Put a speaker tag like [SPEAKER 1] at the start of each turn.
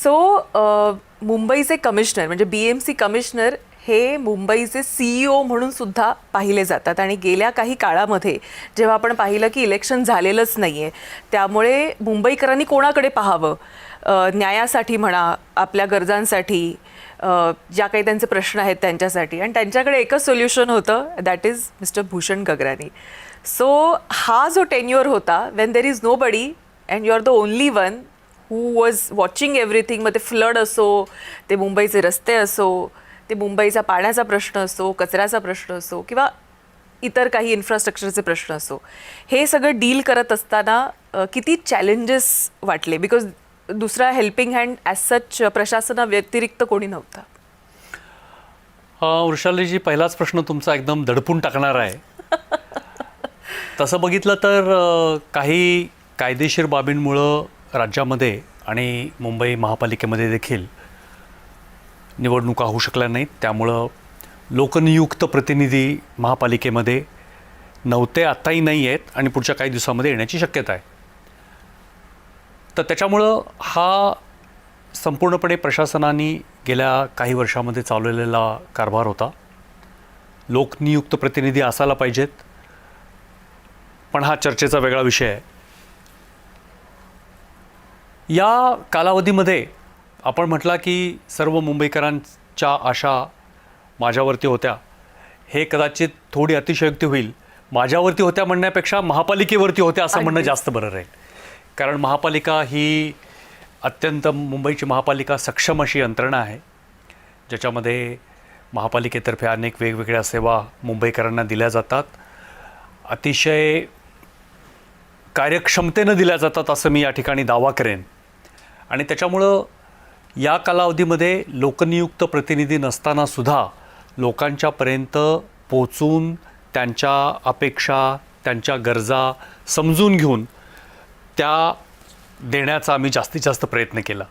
[SPEAKER 1] मुंबईचे कमिशनर म्हणजे BMC commissioner हे मुंबईचे CEO म्हणून सुद्धा पाहिले जातात आणि गेल्या काही काळामध्ये जेव्हा आपण पाहिलं की इलेक्शन झालेलंच नाही आहे, त्यामुळे मुंबईकरांनी कोणाकडे पाहावं, न्यायासाठी म्हणा, आपल्या गरजांसाठी, ज्या काही त्यांचे प्रश्न आहेत त्यांच्यासाठी, आणि त्यांच्याकडे एकच सोल्युशन होतं, that is mister Bhushan Gagrani. हा जो टेन्युअर होता, when there is nobody and you are the only one who was watching everything, मग ते फ्लड असो, ते मुंबईचे रस्ते असो, ते मुंबईचा पाण्याचा प्रश्न असो, कचऱ्याचा प्रश्न असो, किंवा इतर काही इन्फ्रास्ट्रक्चरचे प्रश्न असो, हे सगळं डील करत असताना किती चॅलेंजेस वाटले? बिकॉज दुसरा हेल्पिंग हँड ॲज सच प्रशासनाव्यतिरिक्त कोणी नव्हता.
[SPEAKER 2] वृषालीजी, पहिलाच प्रश्न तुमचा एकदम दडपून टाकणारा आहे. तसं बघितलं तर काही कायदेशीर बाबींमुळं राज्यामध्ये आणि मुंबई महापालिकेमध्ये देखील निवडणुका होऊ शकल्या नाहीत. त्यामुळं लोकनियुक्त प्रतिनिधी महापालिकेमध्ये नव्हते, आत्ताही नाही आहेत आणि पुढच्या काही दिवसामध्ये येण्याची शक्यता आहे. तर त्याच्यामुळं हा संपूर्णपणे प्रशासनाने गेल्या काही वर्षामध्ये चालवलेला कारभार होता. लोकनियुक्त प्रतिनिधी असायला पाहिजेत, पण हा चर्चेचा वेगळा विषय आहे. या कालावधीमध्ये आपण म्हटला की सर्व मुंबईकरांच्या आशा माझ्यावरती होत्या. हे कदाचित थोडी अतिशयोक्ती होईल. माझ्यावरती होत्या म्हणण्यापेक्षा महापालिकेवरती होत्या असं म्हणणं जास्त बरं राहील. कारण महापालिका ही अत्यंत, मुंबईची महापालिका सक्षम अशी यंत्रणा आहे, ज्याच्यामध्ये महापालिकेतर्फे अनेक वेगवेगळ्या सेवा मुंबईकरांना दिल्या जातात. अतिशय कार्यक्षमतेनं दिल्या जातात असं मी या ठिकाणी दावा करेन. आणि त्याच्यामुळं या कालावधीमध्ये लोकनियुक्त प्रतिनिधी नसतानासुद्धा लोकांच्यापर्यंत पोचून त्यांच्या अपेक्षा, त्यांच्या गरजा समजून घेऊन त्या देण्याचा आम्ही जास्तीत जास्त प्रयत्न केला.